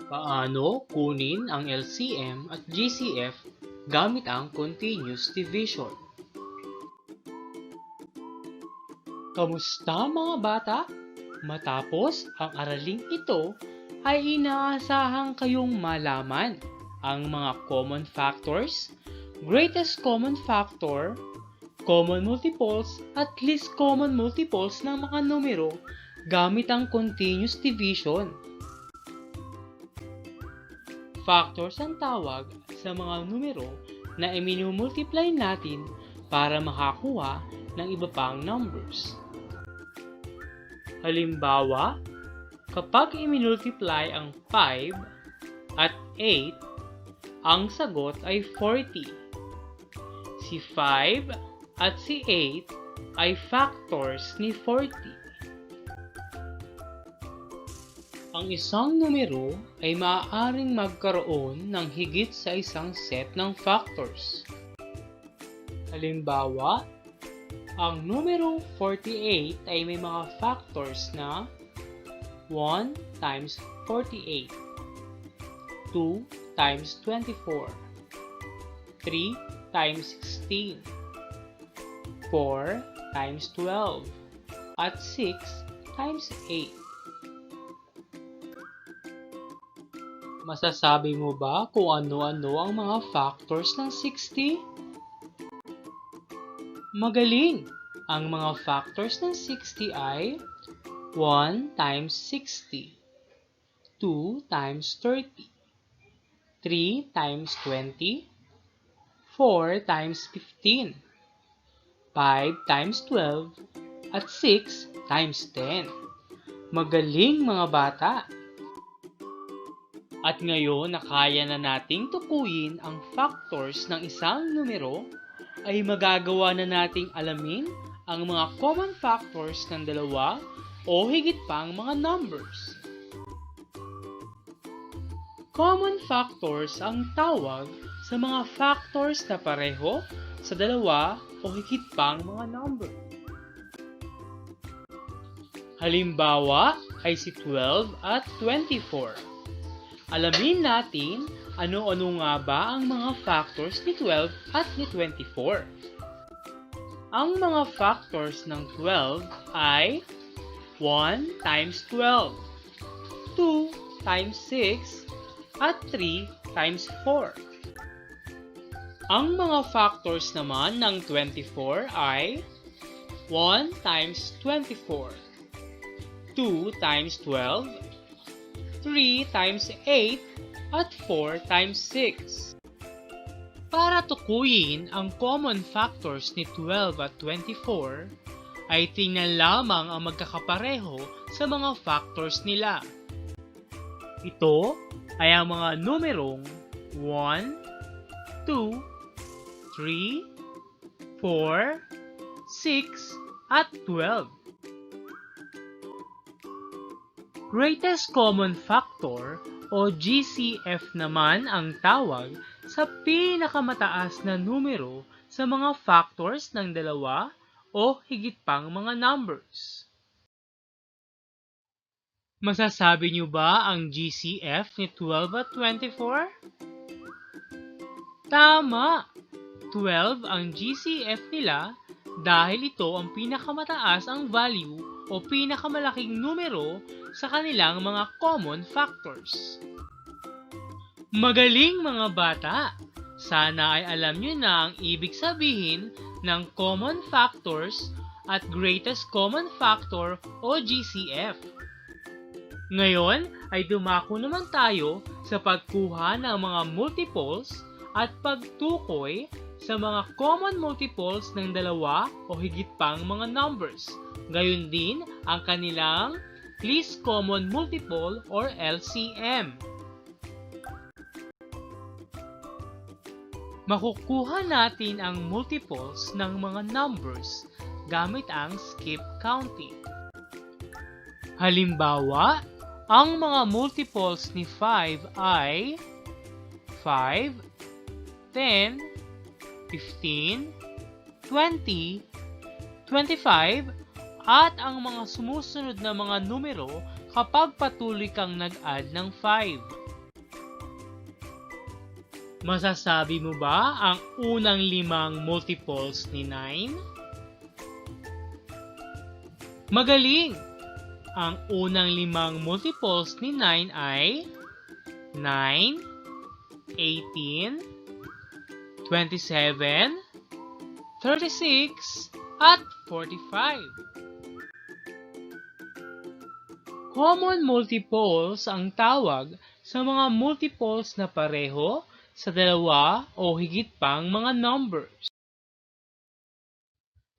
Paano kunin ang LCM at GCF gamit ang continuous division? Kamusta mga bata? Matapos ang araling ito ay inaasahan kayong malaman ang mga common factors, greatest common factor, common multiples at least common multiples ng mga numero gamit ang continuous division. Factors ang tawag sa mga numero na iminumultiply natin para makakuha ng iba pang numbers. Halimbawa, kapag iminultiply ang 5 at 8, ang sagot ay 40. Si 5 at si 8 ay factors ni 40. Ang isang numero ay maaaring magkaroon ng higit sa isang set ng factors. Halimbawa, ang numero 48 ay may mga factors na 1 times 48, 2 times 24, 3 times 16, 4 times 12, at 6 times 8. Masasabi mo ba kung ano-ano ang mga factors ng 60? Magaling! Ang mga factors ng 60 ay 1 times 60, 2 times 30, 3 times 20, 4 times 15, 5 times 12, at 6 times 10. Magaling mga bata! At ngayon na kaya na nating tukuyin ang factors ng isang numero, ay magagawa na nating alamin ang mga common factors ng dalawa o higit pang mga numbers. Common factors ang tawag sa mga factors na pareho sa dalawa o higit pang mga number. Halimbawa ay si 12 at 24. Alamin natin ano-ano nga ba ang mga factors ni 12 at ni 24. Ang mga factors ng 12 ay 1 times 12, 2 times 6, at 3 times 4. Ang mga factors naman ng 24 ay 1 times 24, 2 times 12, 3 times 8, at 4 times 6. Para tukuyin ang common factors ni 12 at 24, ay tingnan lamang ang magkakapareho sa mga factors nila. Ito ay ang mga numerong 1, 2, 3, 4, 6, at 12. Greatest common factor o GCF naman ang tawag sa pinakamataas na numero sa mga factors ng dalawa o higit pang mga numbers. Masasabi niyo ba ang GCF ni 12 at 24? Tama! 12 ang GCF nila dahil ito ang pinakamataas ang value o pinakamalaking numero sa kanilang mga common factors. Magaling mga bata! Sana ay alam niyo na ang ibig sabihin ng common factors at greatest common factor o GCF. Ngayon ay dumako naman tayo sa pagkuha ng mga multiples at pagtukoy sa mga common multiples ng dalawa o higit pang mga numbers. Gayon din ang kanilang least common multiple or LCM. Makukuha natin ang multiples ng mga numbers gamit ang skip counting. Halimbawa, ang mga multiples ni 5 ay 5, 10, 15, 20, 25, at ang mga sumusunod na mga numero kapag patuloy kang nag-add ng 5. Masasabi mo ba ang unang 5 multiples ni 9? Magaling! Ang unang 5 multiples ni 9 ay 9, 18, 27, 36, at 45. Common multiples ang tawag sa mga multiples na pareho sa dalawa o higit pang mga numbers.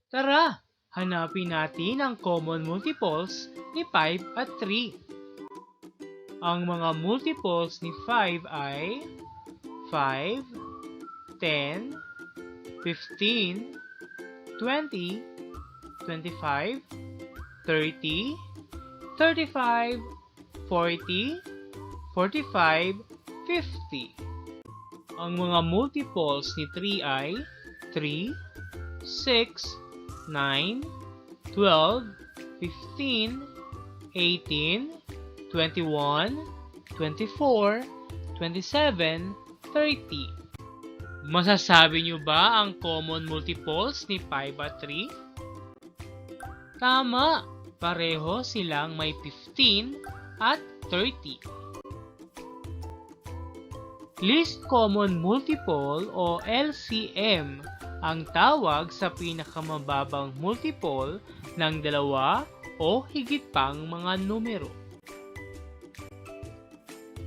Tara, hanapin natin ang common multiples ni 5 at 3. Ang mga multiples ni 5 ay 5, 10, 15, 20, 25, 30, 35, 40, 45, 50. Ang mga multiples ni 3 ay 3, 6, 9, 12, 15, 18, 21, 24, 27, 30. Masasabi niyo ba ang common multiples ni 5 at 3? Tama! Pareho silang may 15 at 30. Least common multiple o LCM ang tawag sa pinakamababang multiple ng dalawa o higit pang mga numero.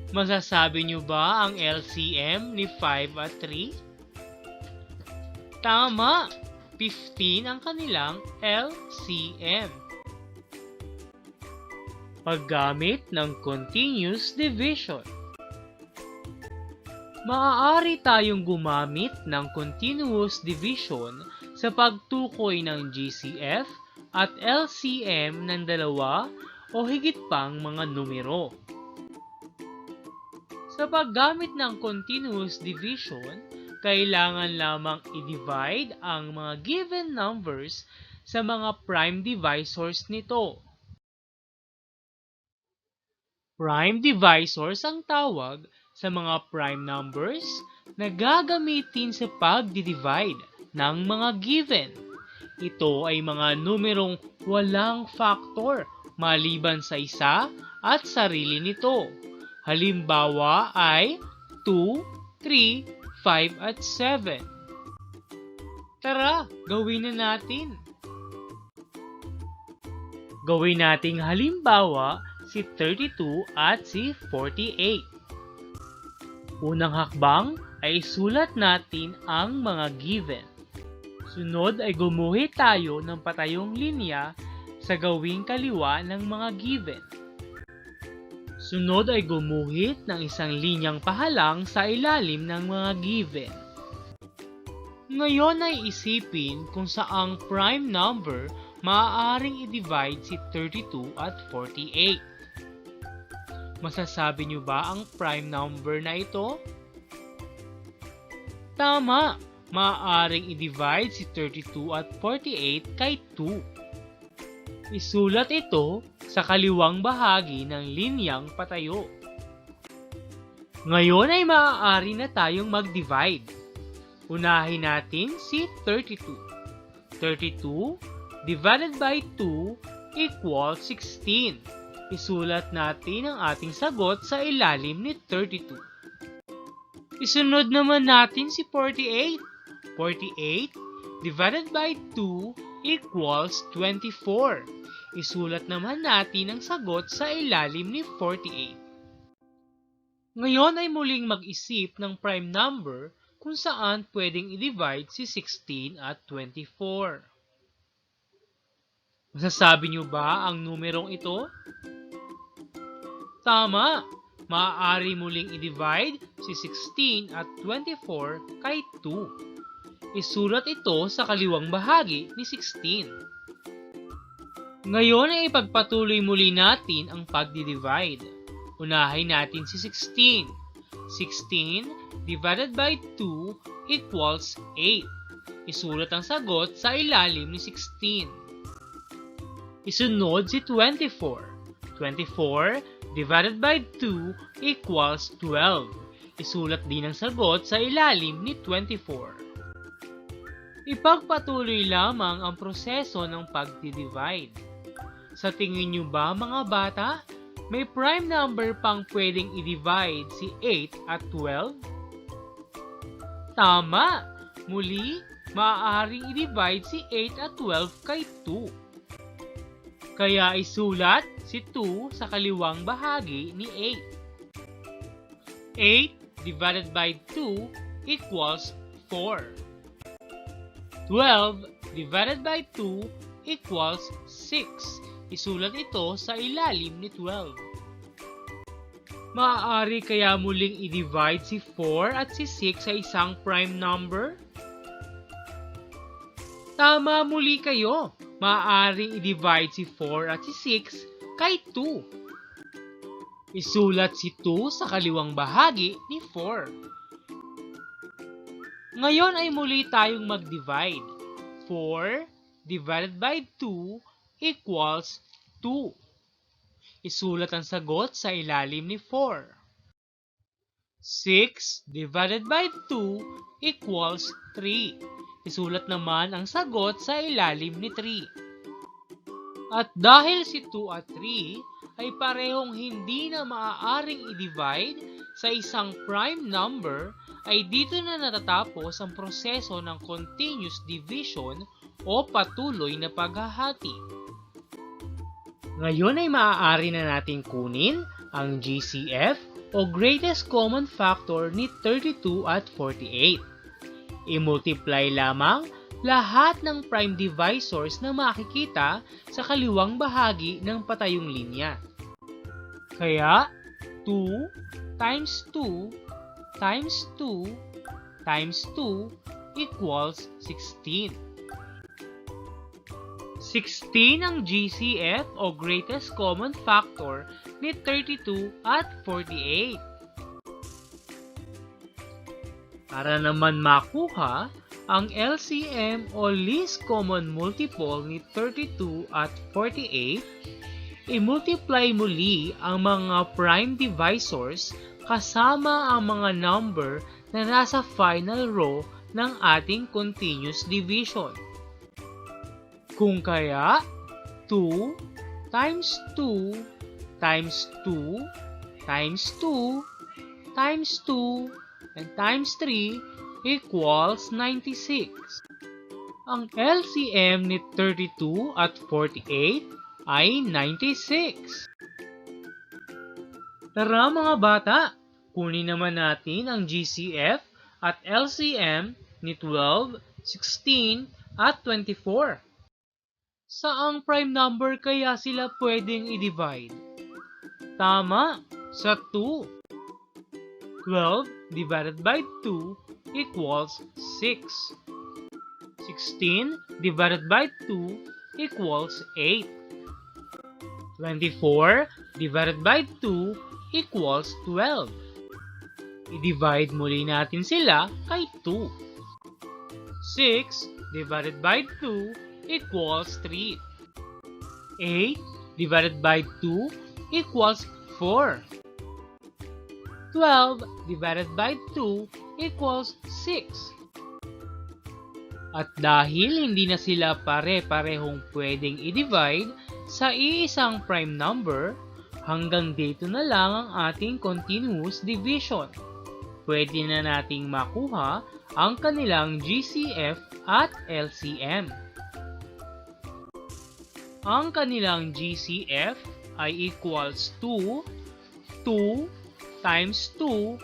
Masasabi niyo ba ang LCM ni 5 at 3? Tama! 15 ang kanilang LCM. Paggamit ng continuous division. Maaari tayong gumamit ng continuous division sa pagtukoy ng GCF at LCM ng dalawa o higit pang mga numero. Sa paggamit ng continuous division, kailangan lamang i-divide ang mga given numbers sa mga prime divisors nito. Prime divisors ang tawag sa mga prime numbers na gagamitin sa pagdi-divide ng mga given. Ito ay mga numerong walang factor maliban sa isa at sarili nito. Halimbawa ay 2, 3, 5 at 7. Tara, gawin na natin. Gawin nating halimbawa si 32 at si 48. Unang hakbang ay isulat natin ang mga given. Sunod ay gumuhit tayo ng patayong linya sa gawing kaliwa ng mga given. Sunod ay gumuhit ng isang linyang pahalang sa ilalim ng mga given. Ngayon ay isipin kung saang prime number maaaring i-divide si 32 at 48. Masasabi niyo ba ang prime number na ito? Tama! Maaaring i-divide si 32 at 48 kay 2. Isulat ito sa kaliwang bahagi ng linyang patayo. Ngayon ay maaari na tayong mag-divide. Unahin natin si 32. 32 divided by 2 equals 16. Isulat natin ang ating sagot sa ilalim ni 32. Isunod naman natin si 48. 48 divided by 2 equals 24. Isulat naman natin ang sagot sa ilalim ni 48. Ngayon ay muling mag-isip ng prime number kung saan pwedeng i-divide si 16 at 24. Masasabi niyo ba ang numerong ito? Tama! Maaari muling i-divide si 16 at 24 kay 2. Isulat ito sa kaliwang bahagi ni 16. Ngayon ay ipagpatuloy muli natin ang pagdi-divide. Unahin natin si 16. 16 divided by 2 equals 8. Isulat ang sagot sa ilalim ni 16. Isunod si 24. 24 divided by 2 equals 12. Isulat din ang sagot sa ilalim ni 24. Ipagpatuloy lamang ang proseso ng pagdi-divide. Sa tingin nyo ba mga bata, may prime number pang pwedeng i-divide si 8 at 12? Tama! Muli, maaaring i-divide si 8 at 12 kay 2. Kaya isulat si 2 sa kaliwang bahagi ni 8. 8 divided by 2 equals 4. 12 divided by 2 equals 6. Isulat ito sa ilalim ni 12. Maaari kaya muling i-divide si 4 at si 6 sa isang prime number? Tama muli kayo. Maaaring i-divide si 4 at si 6 kay 2. Isulat si 2 sa kaliwang bahagi ni 4. Ngayon ay muli tayong mag-divide. 4 divided by 2 equals 2. Isulat ang sagot sa ilalim ni 4. 6 divided by 2 equals 3. Isulat naman ang sagot sa ilalim ni 3. At dahil si 2 at 3 ay parehong hindi na maaaring i-divide sa isang prime number, ay dito na natatapos ang proseso ng continuous division o patuloy na paghahati. Ngayon ay maaari na nating kunin ang GCF o greatest common factor ni 32 at 48. I-multiply lamang lahat ng prime divisors na makikita sa kaliwang bahagi ng patayong linya. Kaya 2 times 2 times 2 times 2 equals 16. 16 ang GCF o greatest common factor ni 32 at 48. Para naman makuha ang LCM o least common multiple ni 32 at 48, i-multiply muli ang mga prime divisors kasama ang mga number na nasa final row ng ating continuous division. Kung kaya, 2 times 2 times 2 times 2 times 2 and times 3 equals 96. Ang LCM ni 32 at 48 ay 96. Tara mga bata, kunin naman natin ang GCF at LCM ni 12, 16 at 24. Saang prime number kaya sila pwedeng i-divide? Tama, sa 2. 12 divided by 2 equals 6. 16 divided by 2 equals 8. 24 divided by 2 equals 12. I-divide muli natin sila kay 2. 6 divided by 2 equals 3. 8 divided by 2 equals 4. 12 divided by 2 equals 6. At dahil hindi na sila pare-parehong pwedeng i-divide sa iisang prime number, hanggang dito na lang ang ating continuous division. Pwede na nating makuha ang kanilang GCF at LCM. Ang kanilang GCF ay equals to 2 times 2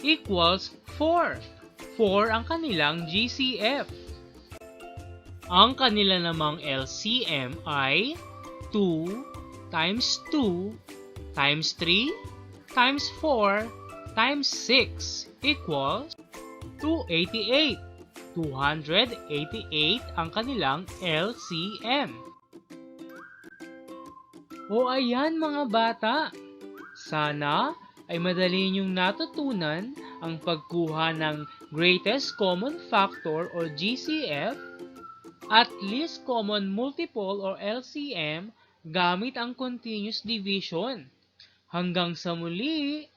equals 4. 4 ang kanilang GCF. Ang kanila namang LCM ay 2 times 2 times 3 times 4 times 6 equals 288. 288 ang kanilang LCM. O ayan mga bata, sana ay madali niyong natutunan ang pagkuha ng greatest common factor o GCF at least common multiple or LCM gamit ang continuous division. Hanggang sa muli!